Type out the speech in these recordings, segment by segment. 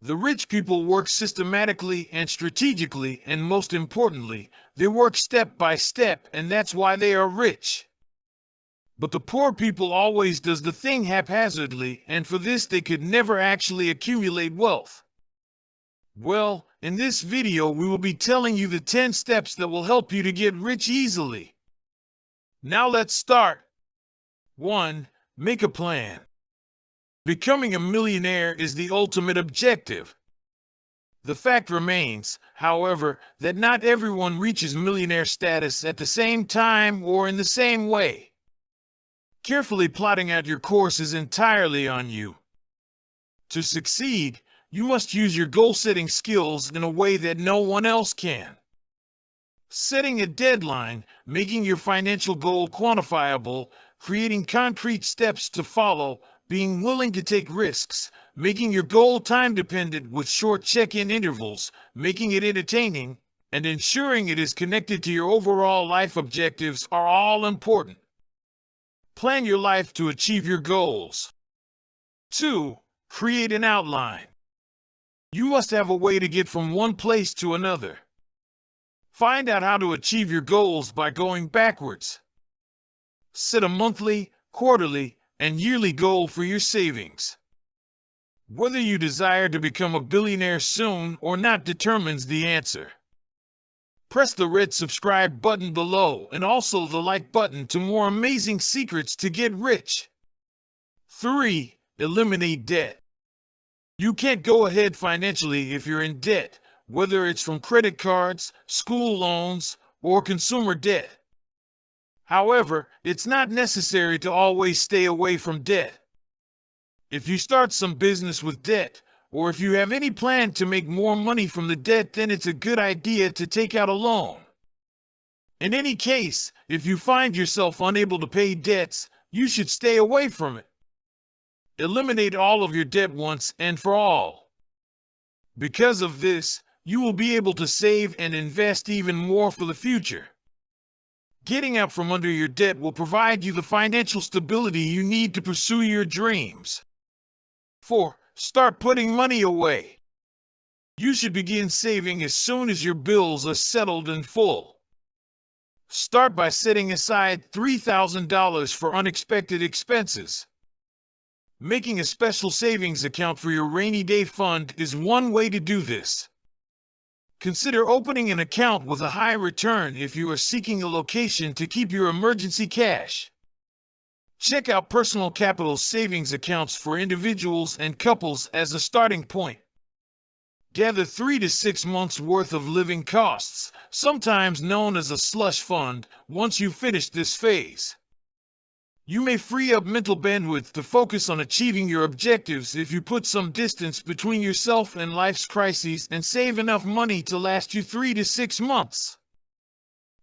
The rich people work systematically and strategically, and most importantly, they work step by step, and that's why they are rich. But the poor people always does the thing haphazardly, and for this they could never actually accumulate wealth. Well, in this video we will be telling you the 10 steps that will help you to get rich easily. Now let's start. 1. Make a plan. Becoming a millionaire is the ultimate objective. The fact remains, however, that not everyone reaches millionaire status at the same time or in the same way. Carefully plotting out your course is entirely on you. To succeed, you must use your goal-setting skills in a way that no one else can. Setting a deadline, making your financial goal quantifiable, creating concrete steps to follow, being willing to take risks, making your goal time-dependent with short check-in intervals, making it entertaining, and ensuring it is connected to your overall life objectives are all important. Plan your life to achieve your goals. 2. Create an outline. You must have a way to get from one place to another. Find out how to achieve your goals by going backwards. Set a monthly, quarterly, and yearly goal for your savings. Whether you desire to become a billionaire soon or not determines the answer. Press the red subscribe button below and also the like button to more amazing secrets to get rich. 3. Eliminate debt. You can't go ahead financially if you're in debt, whether it's from credit cards, school loans, or consumer debt. However, it's not necessary to always stay away from debt. If you start some business with debt, or if you have any plan to make more money from the debt, then it's a good idea to take out a loan. In any case, if you find yourself unable to pay debts, you should stay away from it. Eliminate all of your debt once and for all. Because of this, you will be able to save and invest even more for the future. Getting out from under your debt will provide you the financial stability you need to pursue your dreams. 4. Start putting money away. You should begin saving as soon as your bills are settled and full. Start by setting aside $3,000 for unexpected expenses. Making a special savings account for your rainy day fund is one way to do this. Consider opening an account with a high return if you are seeking a location to keep your emergency cash. Check out personal capital savings accounts for individuals and couples as a starting point. Gather 3 to 6 months' worth of living costs, sometimes known as a slush fund, once you finish this phase. You may free up mental bandwidth to focus on achieving your objectives if you put some distance between yourself and life's crises and save enough money to last you 3 to 6 months.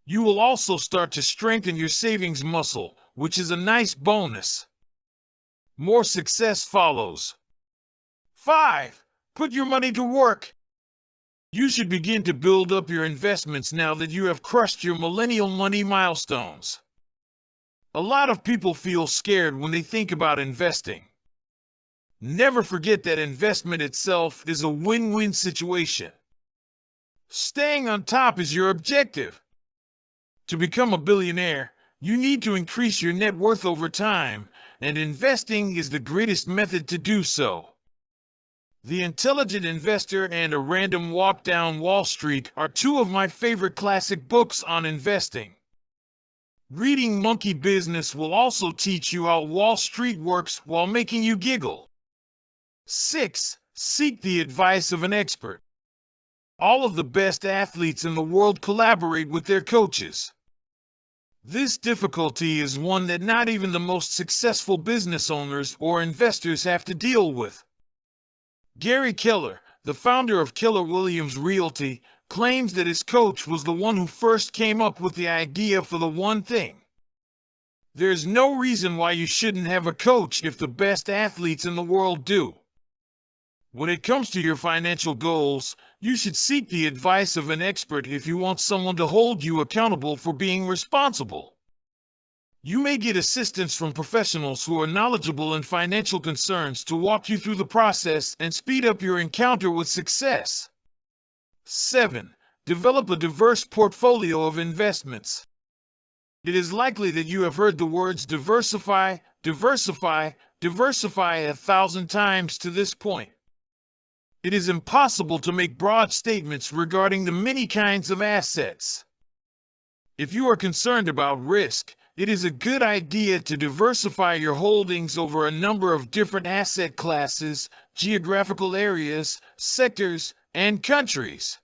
You will also start to strengthen your savings muscle, which is a nice bonus. More success follows. 5. Put your money to work. You should begin to build up your investments now that you have crushed your millennial money milestones. A lot of people feel scared when they think about investing. Never forget that investment itself is a win-win situation. Staying on top is your objective. To become a billionaire, you need to increase your net worth over time, and investing is the greatest method to do so. The Intelligent Investor and A Random Walk Down Wall Street are two of my favorite classic books on investing. Reading Monkey Business will also teach you how Wall Street works while making you giggle. 6. Seek the advice of an expert. All of the best athletes in the world collaborate with their coaches. This difficulty is one that not even the most successful business owners or investors have to deal with. Gary Keller, the founder of Keller Williams Realty, claims that his coach was the one who first came up with the idea for the one thing. There's no reason why you shouldn't have a coach if the best athletes in the world do. When it comes to your financial goals, you should seek the advice of an expert if you want someone to hold you accountable for being responsible. You may get assistance from professionals who are knowledgeable in financial concerns to walk you through the process and speed up your encounter with success. 7. Develop a diverse portfolio of investments. It is likely that you have heard the words diversify, diversify, diversify 1,000 times to this point. It is impossible to make broad statements regarding the many kinds of assets. If you are concerned about risk, it is a good idea to diversify your holdings over a number of different asset classes, geographical areas, sectors, and countries.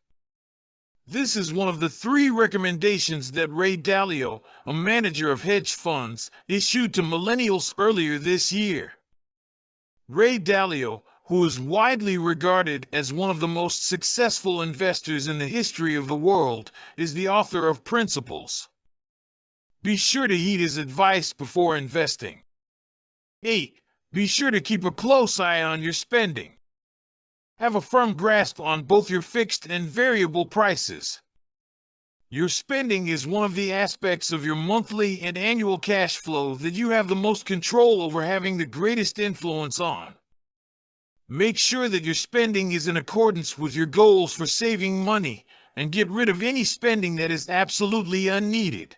This is one of the 3 recommendations that Ray Dalio, a manager of hedge funds, issued to millennials earlier this year. Ray Dalio, who is widely regarded as one of the most successful investors in the history of the world, is the author of Principles. Be sure to heed his advice before investing. 8. Be sure to keep a close eye on your spending. Have a firm grasp on both your fixed and variable prices. Your spending is one of the aspects of your monthly and annual cash flow that you have the most control over, having the greatest influence on. Make sure that your spending is in accordance with your goals for saving money, and get rid of any spending that is absolutely unneeded.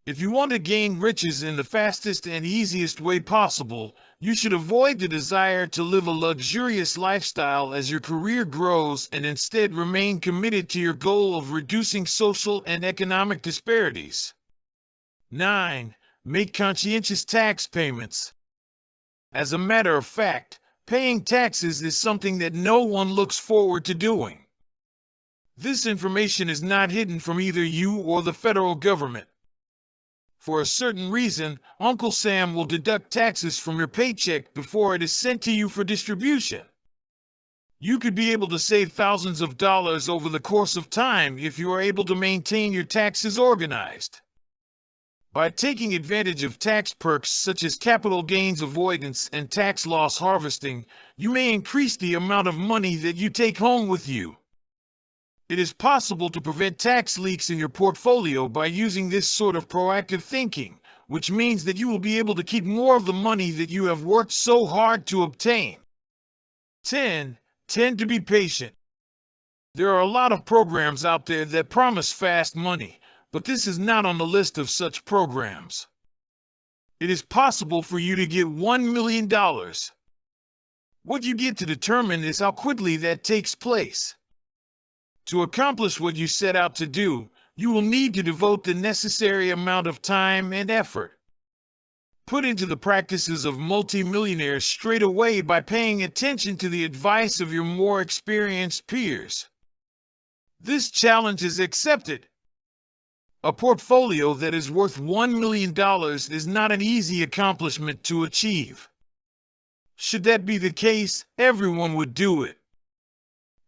If you want to gain riches in the fastest and easiest way possible, you should avoid the desire to live a luxurious lifestyle as your career grows and instead remain committed to your goal of reducing social and economic disparities. 9. Make conscientious tax payments. As a matter of fact, paying taxes is something that no one looks forward to doing. This information is not hidden from either you or the federal government. For a certain reason, Uncle Sam will deduct taxes from your paycheck before it is sent to you for distribution. You could be able to save thousands of dollars over the course of time if you are able to maintain your taxes organized. By taking advantage of tax perks such as capital gains avoidance and tax loss harvesting, you may increase the amount of money that you take home with you. It is possible to prevent tax leaks in your portfolio by using this sort of proactive thinking, which means that you will be able to keep more of the money that you have worked so hard to obtain. 10. Tend to be patient. There are a lot of programs out there that promise fast money, but this is not on the list of such programs. It is possible for you to get $1 million. What you get to determine is how quickly that takes place. To accomplish what you set out to do, you will need to devote the necessary amount of time and effort. Put into the practices of multimillionaires straight away by paying attention to the advice of your more experienced peers. This challenge is accepted. A portfolio that is worth $1 million is not an easy accomplishment to achieve. Should that be the case, everyone would do it.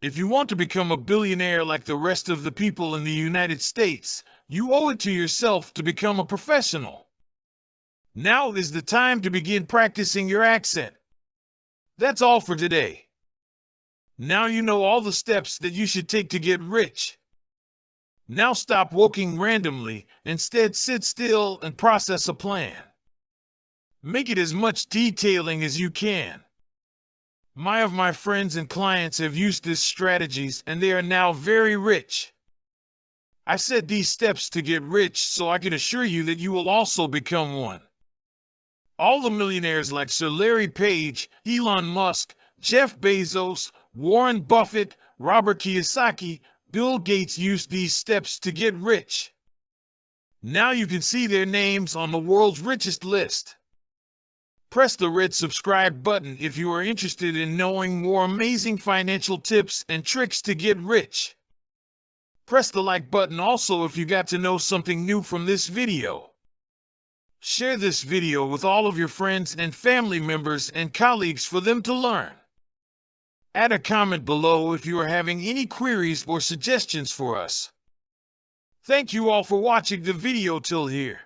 If you want to become a billionaire like the rest of the people in the United States, you owe it to yourself to become a professional. Now is the time to begin practicing your accent. That's all for today. Now you know all the steps that you should take to get rich. Now stop walking randomly, instead sit still and process a plan. Make it as much detailing as you can. Many of my friends and clients have used these strategies and they are now very rich. I said these steps to get rich so I can assure you that you will also become one. All the millionaires like Sir Larry Page, Elon Musk, Jeff Bezos, Warren Buffett, Robert Kiyosaki, Bill Gates used these steps to get rich. Now you can see their names on the world's richest list. Press the red subscribe button if you are interested in knowing more amazing financial tips and tricks to get rich. Press the like button also if you got to know something new from this video. Share this video with all of your friends and family members and colleagues for them to learn. Add a comment below if you are having any queries or suggestions for us. Thank you all for watching the video till here.